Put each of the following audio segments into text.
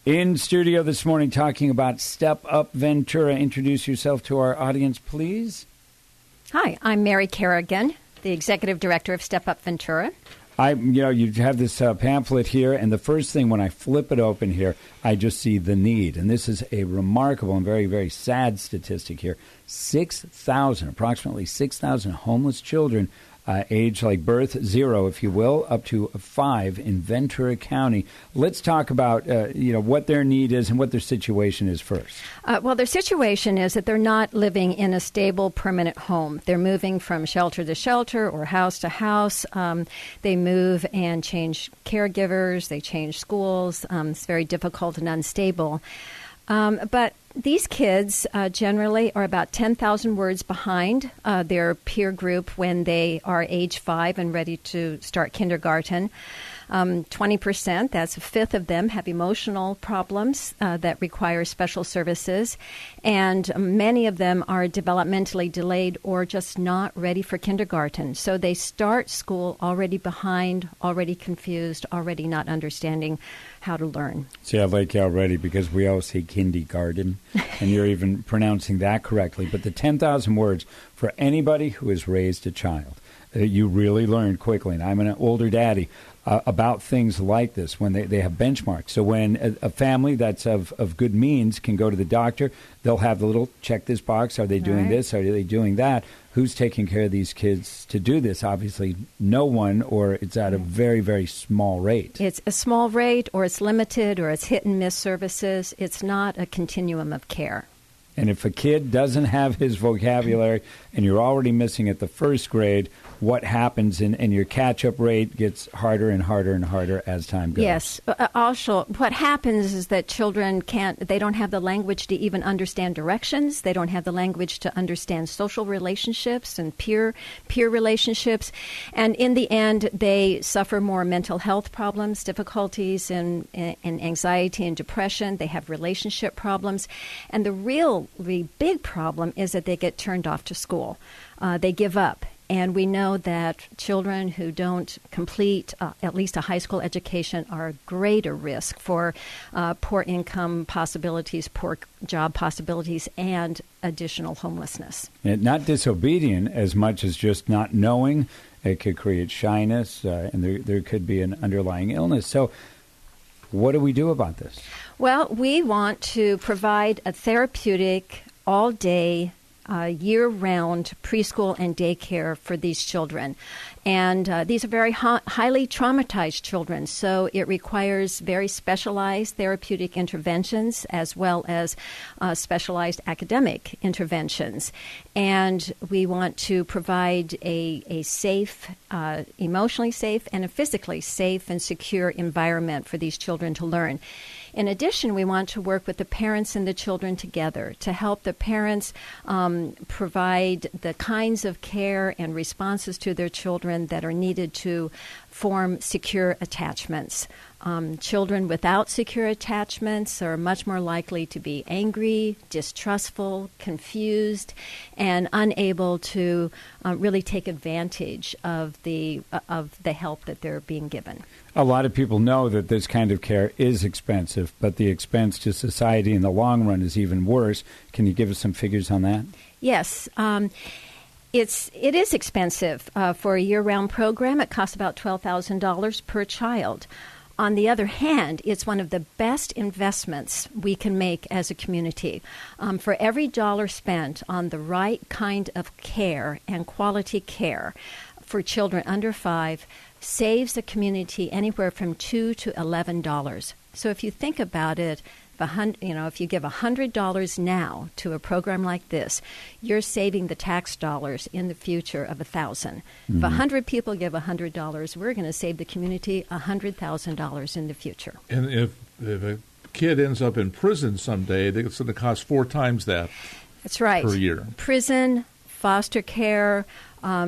In studio this morning talking about Step Up Ventura. Introduce yourself to our audience, please. Hi, I'm Mary Kerrigan, the Executive Director of Step Up Ventura. You have this pamphlet here, and the first thing when I flip it open here, I just see the need. And this is a remarkable and very, very sad statistic here. Approximately 6,000 homeless children age like birth 0, if you will, up to 5 in Ventura County. Let's talk about, what their need is and what their situation is first. Well, their situation is that they're not living in a stable, permanent home. They're moving from shelter to shelter or house to house. They move and change caregivers. They change schools. It's very difficult and unstable. But these kids generally are about 10,000 words behind their peer group when they are age 5 and ready to start kindergarten. 20%, that's a fifth of them, have emotional problems that require special services. And many of them are developmentally delayed or just not ready for kindergarten. So they start school already behind, already confused, already not understanding how to learn. See, I like you already because we all say kindergarten, and you're even pronouncing that correctly. But the 10,000 words for anybody who has raised a child, you really learn quickly. And I'm an older daddy about things like this when they have benchmarks. So when a family that's of good means can go to the doctor, they'll have the little check this box. Are they doing this? Are they doing that? Who's taking care of these kids to do this? Obviously, no one, or it's at a very, very small rate. It's a small rate, or it's limited, or it's hit and miss services. It's not a continuum of care. And if a kid doesn't have his vocabulary and you're already missing at the first grade, what happens and your catch-up rate gets harder and harder and harder as time goes. Yes. Also, what happens is that children they don't have the language to even understand directions. They don't have the language to understand social relationships and peer relationships. And in the end, they suffer more mental health problems, difficulties in anxiety and depression. They have relationship problems. And the really big problem is that they get turned off to school. They give up. And we know that children who don't complete at least a high school education are a greater risk for poor income possibilities, poor job possibilities, and additional homelessness. And not disobedient as much as just not knowing. It could create shyness, and there could be an underlying illness. So what do we do about this? Well, we want to provide a therapeutic, all-day, year-round preschool and daycare for these children. And these are very highly traumatized children, so it requires very specialized therapeutic interventions as well as specialized academic interventions. And we want to provide a safe, emotionally safe, and a physically safe and secure environment for these children to learn. In addition, we want to work with the parents and the children together to help the parents provide the kinds of care and responses to their children that are needed to form secure attachments. Children without secure attachments are much more likely to be angry, distrustful, confused, and unable to really take advantage of the help that they're being given. A lot of people know that this kind of care is expensive, but the expense to society in the long run is even worse. Can you give us some figures on that? Yes. It is expensive for a year-round program. It costs about $12,000 per child. On the other hand, it's one of the best investments we can make as a community. For every dollar spent on the right kind of care and quality care for children under 5, saves the community anywhere from $2 to $11. So if you think about it, if you give $100 now to a program like this, you're saving the tax dollars in the future of $1,000. Mm-hmm. If 100 people give $100, we're going to save the community $100,000 in the future. And if a kid ends up in prison someday, it's going to cost 4 times that. That's right. Per year. Prison, foster care,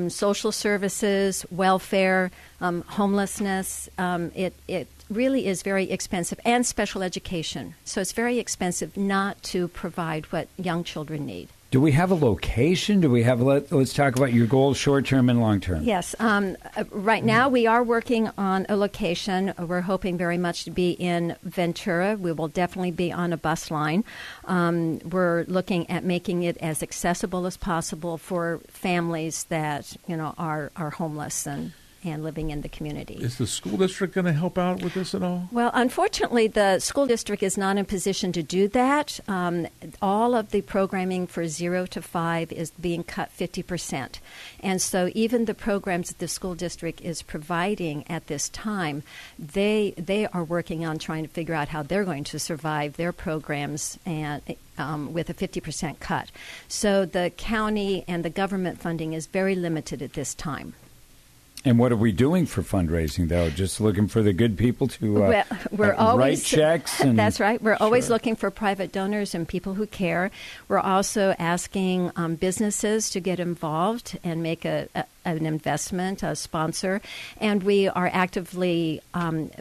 social services, welfare, homelessness. It really is very expensive, and special education. So it's very expensive not to provide what young children need. Do we have a location? Do we have? Let's talk about your goals, short term and long term. Yes. Right now, we are working on a location. We're hoping very much to be in Ventura. We will definitely be on a bus line. We're looking at making it as accessible as possible for families that are homeless and living in the community. Is the school district going to help out with this at all? Well, unfortunately, the school district is not in position to do that. All of the programming for 0 to 5 is being cut 50%. And so even the programs that the school district is providing at this time, they are working on trying to figure out how they're going to survive their programs and with a 50% cut. So the county and the government funding is very limited at this time. And what are we doing for fundraising, though? Just looking for the good people to we're always, write checks? That's right. We're always looking for private donors and people who care. We're also asking businesses to get involved and make an investment, a sponsor. And we are actively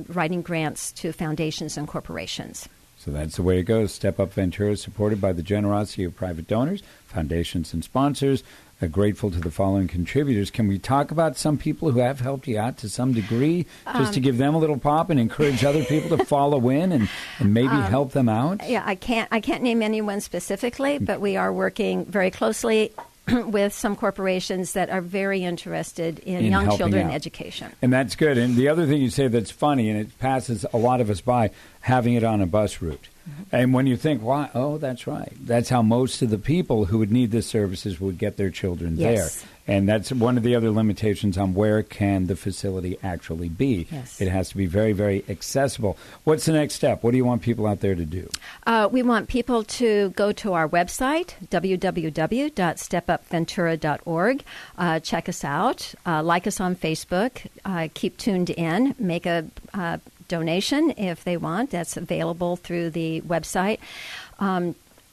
writing grants to foundations and corporations. So that's the way it goes. Step Up Ventura is supported by the generosity of private donors, foundations, and sponsors. Grateful to the following contributors. Can we talk about some people who have helped you out to some degree, just to give them a little pop and encourage other people to follow in and maybe help them out? Yeah, I can't name anyone specifically, but we are working very closely with some corporations that are very interested in young children education. And that's good. And the other thing you say that's funny, and it passes a lot of us by, having it on a bus route. And when you think, why? Oh, that's right. That's how most of the people who would need the services would get their children there. And that's one of the other limitations on where can the facility actually be. Yes. It has to be very, very accessible. What's the next step? What do you want people out there to do? We want people to go to our website, www.stepupventura.org. Check us out. Like us on Facebook. Keep tuned in. Make a donation if they want. That's available through the website.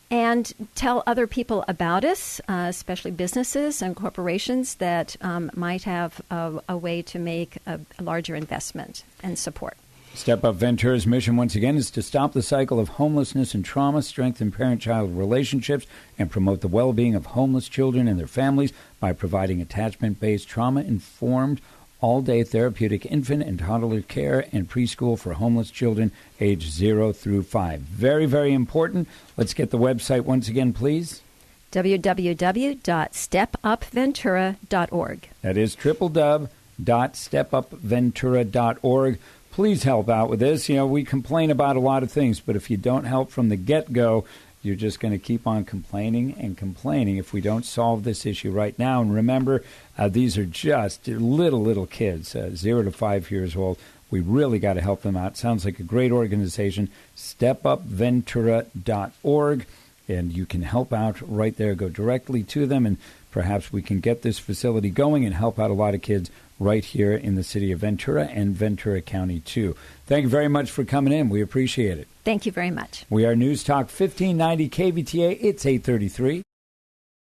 And tell other people about us, especially businesses and corporations that might have a way to make a larger investment and support. Step Up Ventura's mission, once again, is to stop the cycle of homelessness and trauma, strengthen parent-child relationships, and promote the well-being of homeless children and their families by providing attachment-based, trauma-informed, all-day therapeutic infant and toddler care and preschool for homeless children aged 0 through 5. Very, very important. Let's get the website once again, please. www.stepupventura.org. That is www.stepupventura.org. Please help out with this. We complain about a lot of things, but if you don't help from the get-go, you're just going to keep on complaining and complaining if we don't solve this issue right now. And remember, these are just little kids, 0 to 5 years old. We really got to help them out. Sounds like a great organization, stepupventura.org. And you can help out right there. Go directly to them, and perhaps we can get this facility going and help out a lot of kids right here in the city of Ventura and Ventura County, too. Thank you very much for coming in. We appreciate it. Thank you very much. We are News Talk 1590 KVTA. It's 8:33.